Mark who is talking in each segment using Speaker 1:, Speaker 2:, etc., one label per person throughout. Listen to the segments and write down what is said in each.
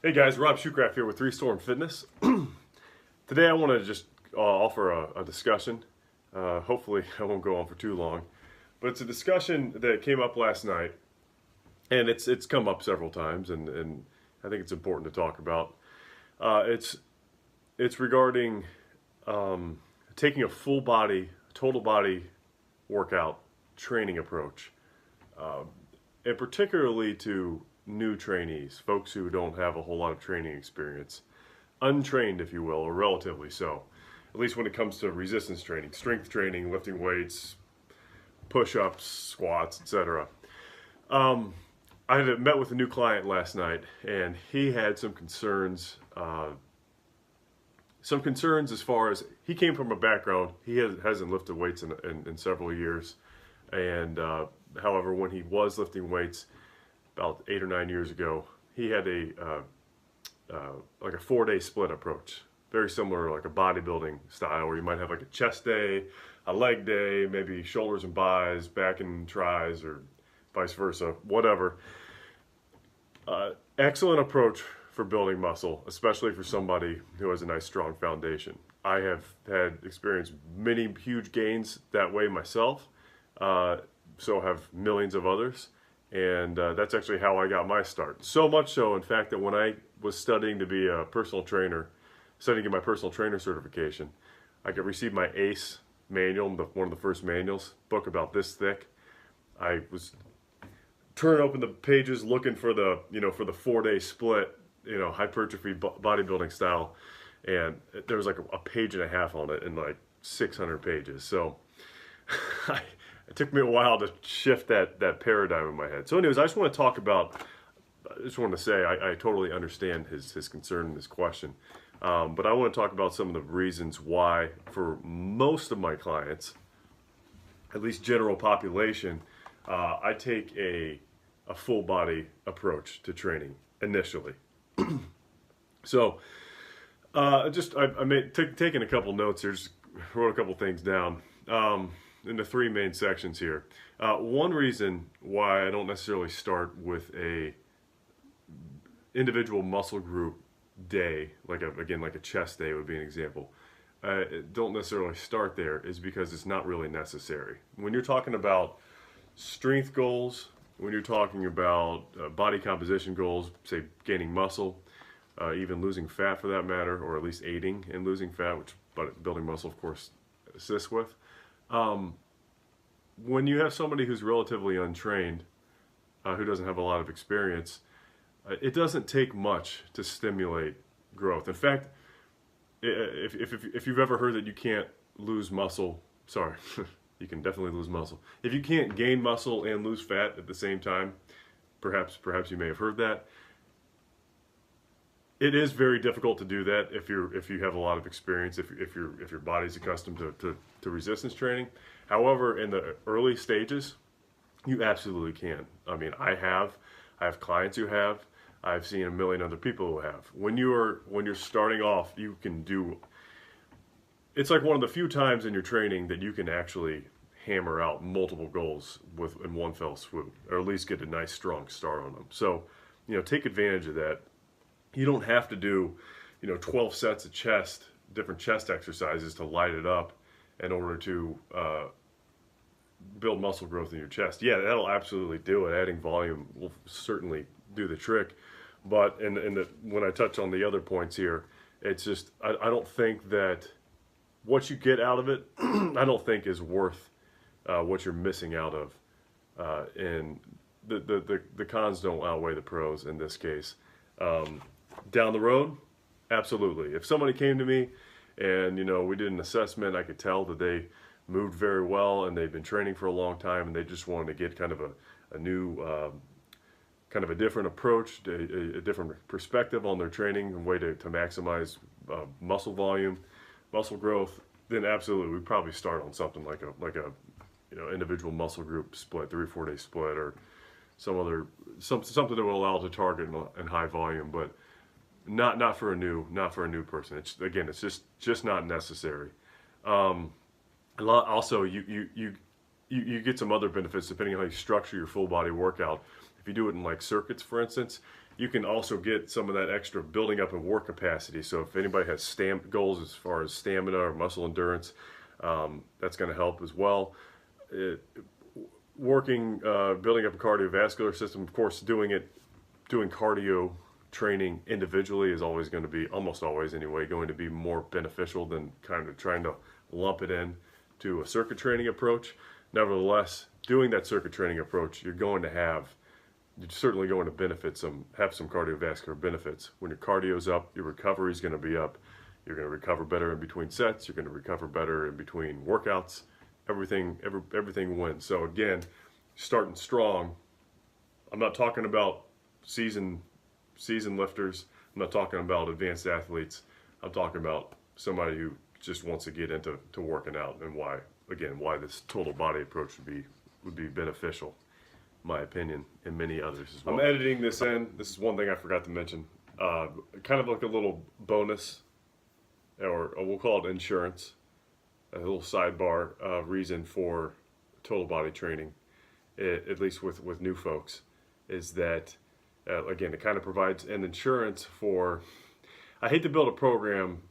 Speaker 1: Hey guys, Rob Shoecraft here with Three Storm Fitness. Today I want to just offer a discussion. Hopefully I won't go on for too long, but it's a discussion that came up last night, and it's come up several times, and I think it's important to talk about. It's regarding taking a full body, total body workout training approach, and particularly to new trainees, folks who don't have a whole lot of training experience, untrained if you will, or relatively so, at least when it comes to resistance training, strength training, lifting weights, push-ups, squats, etc. I had met with a new client last night, and he had some concerns as far as he came from a background, he hasn't lifted weights in several years, and however, when he was lifting weights about 8 or 9 years ago, he had like a 4-day split approach, very similar to like a bodybuilding style, where you might have like a chest day, a leg day, maybe shoulders and buys, back and tries, or vice versa, whatever. Excellent approach for building muscle, especially for somebody who has a nice strong foundation. I have had experienced many huge gains that way myself, so have millions of others. And that's actually how I got my start. So much so, in fact, that when I was studying to be a personal trainer, studying to get my personal trainer certification, I could receive my ACE manual, one of the first manuals, book about this thick. I was turning open the pages looking for the, for the 4-day split, hypertrophy bodybuilding style, and there was like a page and a half on it in like 600 pages. So it took me a while to shift that paradigm in my head. So anyways, I just want to talk about, I just want to say I totally understand his concern and his question. But I want to talk about some of the reasons why, for most of my clients, at least general population, I take a full body approach to training initially. So I taking a couple notes here, just wrote a couple things down. In the 3 main sections here. One reason why I don't necessarily start with a individual muscle group day, like a chest day would be an example, don't necessarily start there, is because it's not really necessary. When you're talking about strength goals, when you're talking about body composition goals, say gaining muscle, even losing fat for that matter, or at least aiding in losing fat, which building muscle of course assists with. When you have somebody who's relatively untrained, who doesn't have a lot of experience, it doesn't take much to stimulate growth. In fact, if you've ever heard that you can't lose muscle, sorry, you can definitely lose muscle. If you can't gain muscle and lose fat at the same time, perhaps you may have heard that. It is very difficult to do that if you have a lot of experience, if your body's accustomed to resistance training. However, in the early stages, you absolutely can. I mean, I have clients who have. I've seen a million other people who have. When you're starting off, you can do. It's like one of the few times in your training that you can actually hammer out multiple goals in one fell swoop, or at least get a nice strong start on them. So, take advantage of that. You don't have to do, 12 sets of different chest exercises to light it up in order to build muscle growth in your chest. Yeah, that'll absolutely do it. Adding volume will certainly do the trick. But when I touch on the other points here, it's just, I don't think that what you get out of it, I don't think is worth what you're missing out of. And the cons don't outweigh the pros in this case. Down the road, absolutely. If somebody came to me and we did an assessment, I could tell that they moved very well and they've been training for a long time, and they just wanted to get kind of a new, kind of a different approach, a different perspective on their training, a way to maximize muscle volume, muscle growth, then absolutely we'd probably start on something like a individual muscle group split, 3 or 4 day split, or something that will allow to target in high volume, but not for a new person. It's just not necessary. Also, you get some other benefits depending on how you structure your full body workout. if you do it in like circuits, for instance, you can also get some of that extra building up in work capacity. So if anybody has goals as far as stamina or muscle endurance, that's going to help as well. Building up a cardiovascular system, of course, doing cardio training individually is always going to be, almost always anyway, going to be more beneficial than kind of trying to lump it in to a circuit training approach. Nevertheless, doing that circuit training approach, you're certainly going to have some cardiovascular benefits. When your cardio's up, your recovery is going to be up. You're going to recover better in between sets. You're going to recover better in between workouts. Everything wins. So again, starting strong. I'm not talking about seasoned lifters. I'm not talking about advanced athletes. I'm talking about somebody who just wants to get into working out, and why this total body approach would be beneficial, in my opinion, and many others as well. I'm editing this in. This is one thing I forgot to mention. Kind of like a little bonus, or we'll call it insurance, a little sidebar reason for total body training, at least with new folks, is that, again, it kind of provides an insurance for, I hate to build a program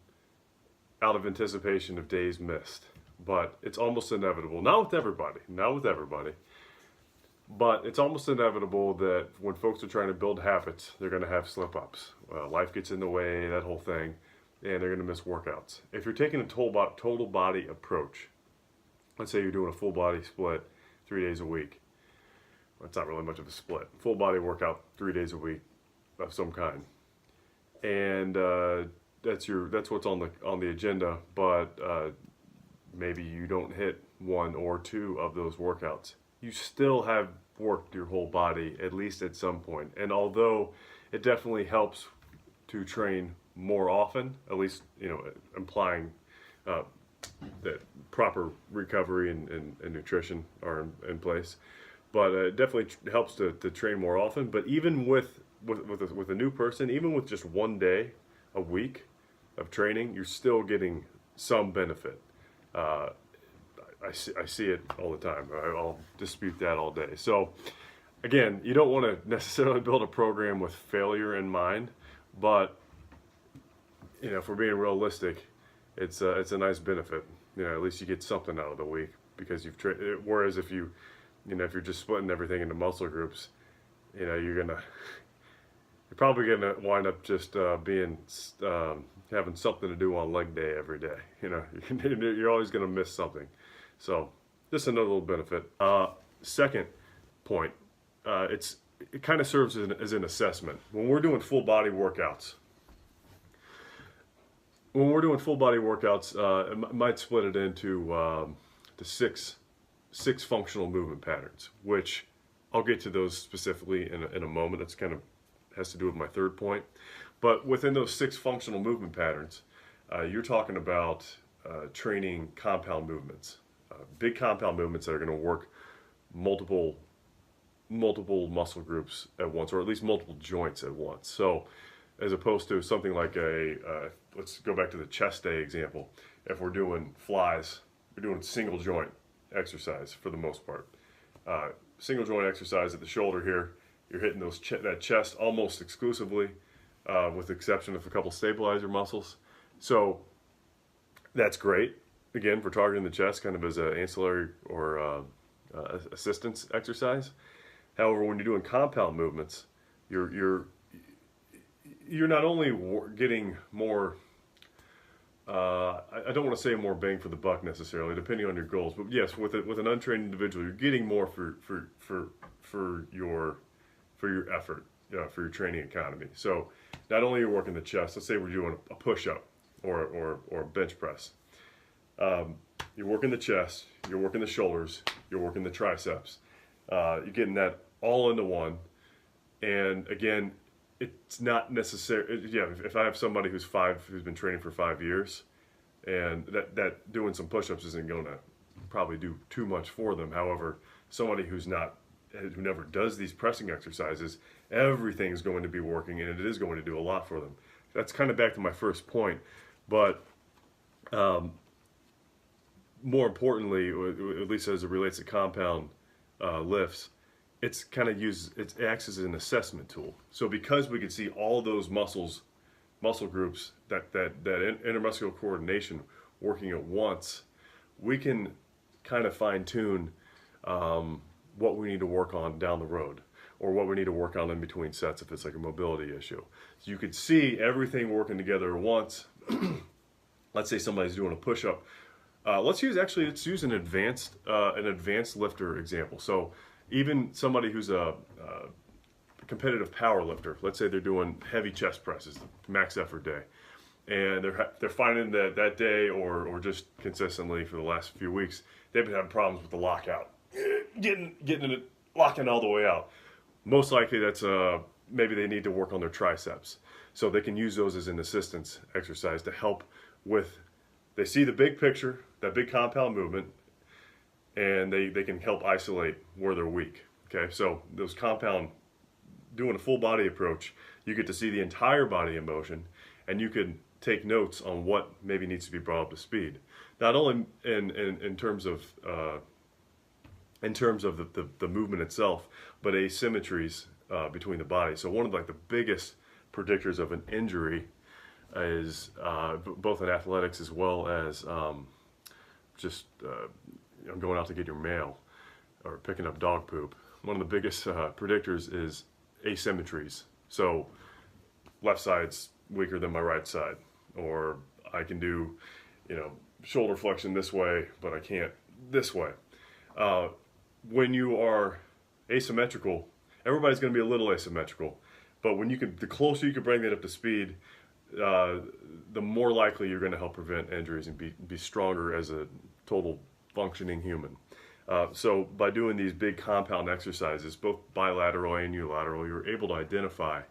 Speaker 1: out of anticipation of days missed, but it's almost inevitable. Not with everybody, but it's almost inevitable that when folks are trying to build habits, they're going to have slip-ups. Life gets in the way, that whole thing, and they're going to miss workouts. If you're taking a total body approach, let's say you're doing a full body split 3 days a week. Well, it's not really much of a split. Full body workout 3 days a week of some kind, and that's what's on the agenda. But maybe you don't hit one or two of those workouts. You still have worked your whole body, at least at some point. And although it definitely helps to train more often, at least, implying that proper recovery and nutrition are in place, but it definitely helps to train more often. But even with a new person, even with just 1 day a week of training, you're still getting some benefit. I see it all the time. I'll dispute that all day. So again, you don't want to necessarily build a program with failure in mind, but if we're being realistic, it's a nice benefit. At least you get something out of the week because you've trained. Whereas if you're just splitting everything into muscle groups, you're probably gonna wind up just having something to do on leg day every day. You're always gonna miss something. So just another little benefit. Second point, it kind of serves as an assessment. When we're doing full body workouts, I might split it into the six functional movement patterns, which I'll get to those specifically in a moment. That's kind of has to do with my third point. But within those 6 functional movement patterns, you're talking about training compound movements, big compound movements that are going to work multiple muscle groups at once, or at least multiple joints at once. So as opposed to something like let's go back to the chest day example. If we're doing flies, we're doing single joint exercise for the most part. Single joint exercise at the shoulder here, you're hitting that chest almost exclusively, with the exception of a couple stabilizer muscles. So that's great. Again, for targeting the chest, kind of as an ancillary or assistance exercise. However, when you're doing compound movements, you're not only getting more. I don't want to say more bang for the buck necessarily, depending on your goals. But yes, with an untrained individual, you're getting more for your effort, for your training economy. So not only are you working the chest. Let's say we're doing a push-up or a bench press. You're working the chest, you're working the shoulders, you're working the triceps. You're getting that all into one. And again, it's not necessary. Yeah, if I have somebody who's been training for 5 years, and that doing some push-ups isn't going to probably do too much for them. However, somebody who never does these pressing exercises, everything is going to be working, and it is going to do a lot for them. That's kind of back to my first point, but more importantly, at least as it relates to compound lifts, it acts as an assessment tool. So because we can see all those muscle groups, that intermuscular coordination working at once, we can kind of fine tune what we need to work on down the road, or what we need to work on in between sets if it's like a mobility issue. So you could see everything working together at once. Let's say somebody's doing a push-up. Let's use an advanced lifter example. So even somebody who's a competitive power lifter, let's say they're doing heavy chest presses, max effort day, and they're finding that day or just consistently for the last few weeks, they've been having problems with the lockout, getting it locking all the way out. Most likely that's maybe they need to work on their triceps. So they can use those as an assistance exercise to help with, they see the big picture, that big compound movement, and they can help isolate where they're weak. Okay, so those compound, doing a full body approach, you get to see the entire body in motion, and you can take notes on what maybe needs to be brought up to speed. Not only in terms of the movement itself, but asymmetries between the body. So one of the biggest predictors of an injury is both in athletics as well as just going out to get your mail or picking up dog poop. One of the biggest predictors is asymmetries. So left side's weaker than my right side, or I can do shoulder flexion this way, but I can't this way. When you are asymmetrical, everybody's going to be a little asymmetrical, but the closer you can bring that up to speed, the more likely you're going to help prevent injuries and be stronger as a total functioning human. So by doing these big compound exercises, both bilateral and unilateral, you're able to identify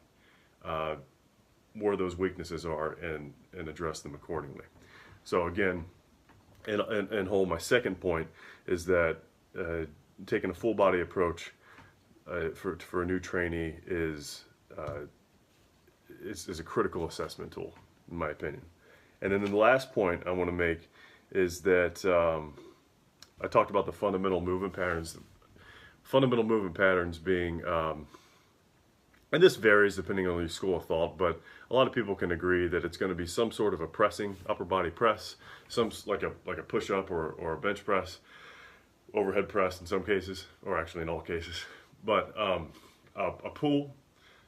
Speaker 1: where those weaknesses are and address them accordingly. So again, and whole, my second point is that taking a full body approach for a new trainee is a critical assessment tool, in my opinion. And then the last point I want to make is that I talked about the fundamental movement patterns. Fundamental movement patterns being, and this varies depending on your school of thought, but a lot of people can agree that it's going to be some sort of a pressing, upper body press, like a push-up or a bench press, overhead press in some cases, or actually in all cases. But a pull,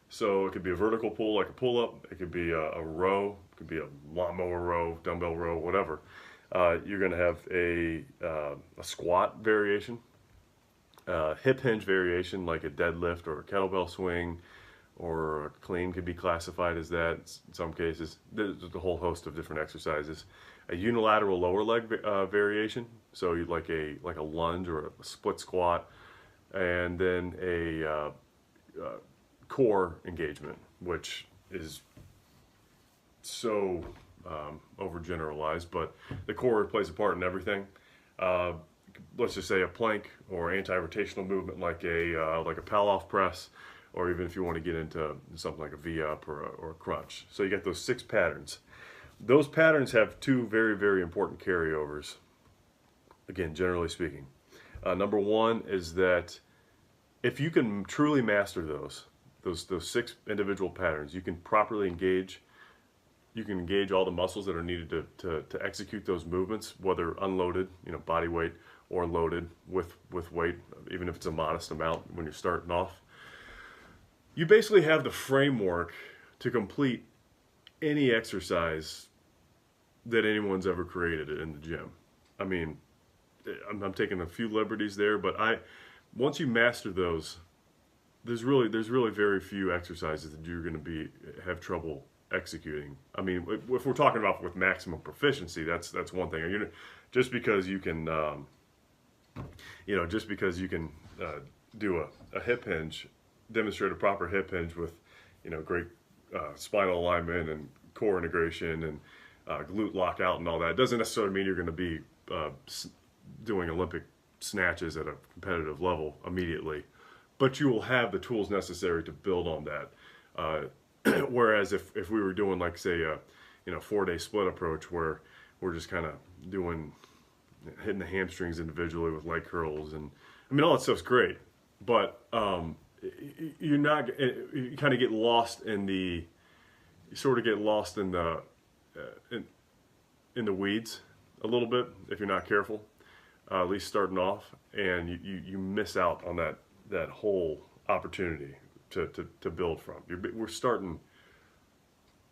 Speaker 1: so it could be a vertical pull like a pull-up, it could be a row, it could be a lawnmower row, dumbbell row, whatever. You're going to have a squat variation, hip hinge variation like a deadlift or a kettlebell swing, or a clean could be classified as that in some cases. There's a whole host of different exercises. A unilateral lower leg variation, so you'd like a lunge or a split squat, and then a core engagement, which is so overgeneralized, but the core plays a part in everything. Let's just say a plank or anti-rotational movement like a Palloff press, or even if you want to get into something like a V-up or a crunch. So you get those 6 patterns. Those patterns have 2 very, very important carryovers, again, generally speaking. Number one is that if you can truly master those 6 individual patterns, you can properly engage. You can engage all the muscles that are needed to execute those movements, whether unloaded, body weight, or loaded with weight, even if it's a modest amount when you're starting off. You basically have the framework to complete any exercise that anyone's ever created in the gym. I mean, I'm taking a few liberties there, but once you master those, there's really very few exercises that you're going to have trouble executing. I mean, if we're talking about with maximum proficiency, that's one thing. Just because you can, do a hip hinge, demonstrate a proper hip hinge with, great spinal alignment and core integration and glute lockout and all that, it doesn't necessarily mean you're going to be doing Olympic snatches at a competitive level immediately, but you will have the tools necessary to build on that. Whereas if we were doing, like, say, a 4-day split approach where we're just kind of hitting the hamstrings individually with leg curls, and I mean, all that stuff's great, but you're not. You kind of get lost in the. You sort of get lost in the in the weeds a little bit if you're not careful. At least starting off, and you miss out on that whole opportunity to build from. We're starting.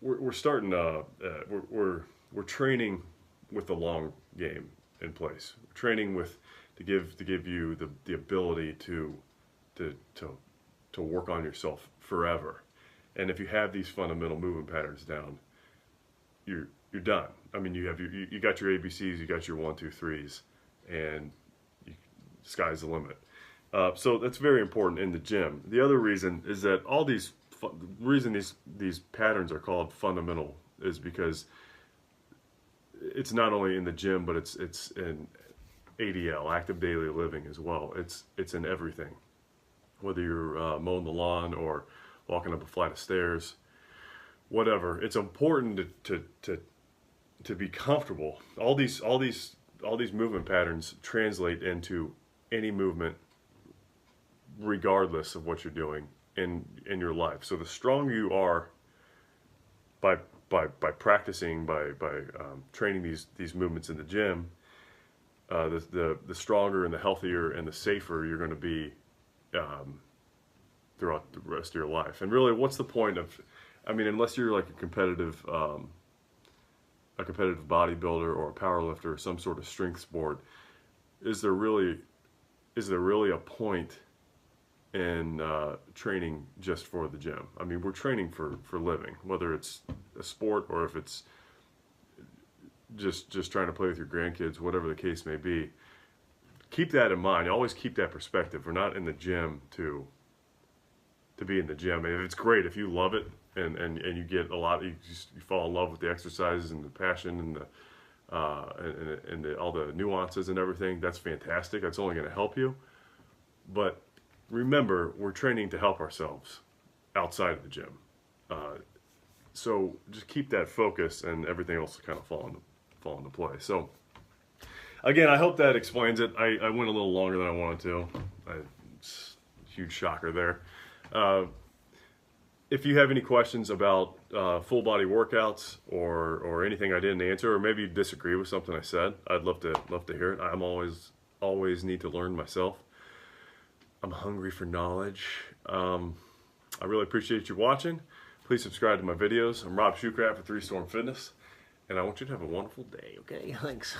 Speaker 1: We're starting. We're training with the long game in place. We're training with to give you the ability to work on yourself forever. And if you have these fundamental movement patterns down, you're done. I mean, you got your ABCs, you got your 1, 2, 3s, and sky's the limit. So that's very important in the gym. The other reason is that these patterns are called fundamental is because it's not only in the gym, but it's in ADL, active daily living, as well. It's in everything, whether you're mowing the lawn or walking up a flight of stairs, whatever. It's important to be comfortable. All these movement patterns translate into any movement, regardless of what you're doing in your life. So the stronger you are by practicing, by training these movements in the gym, the stronger and the healthier and the safer you're going to be throughout the rest of your life. And really, what's the point of? I mean, unless you're like a competitive bodybuilder or a powerlifter or some sort of strength sport, is there really a point in training just for the gym? I mean, we're training for living, whether it's a sport or if it's just trying to play with your grandkids, whatever the case may be. Keep that in mind. Always keep that perspective. We're not in the gym to be in the gym. And it's great if you love it and you get a lot. You fall in love with the exercises and the passion and all the nuances and everything. That's fantastic. That's only going to help you. But remember, we're training to help ourselves outside of the gym. So just keep that focus, and everything else will kind of fall into place. So again, I hope that explains it. I went a little longer than I wanted to. Huge shocker there. If you have any questions about full body workouts or anything I didn't answer, or maybe you disagree with something I said, I'd love to hear it. I'm always need to learn myself. I'm hungry for knowledge. I really appreciate you watching. Please subscribe to my videos. I'm Rob Shoecraft with 3 Storm Fitness, and I want you to have a wonderful day. Okay, thanks.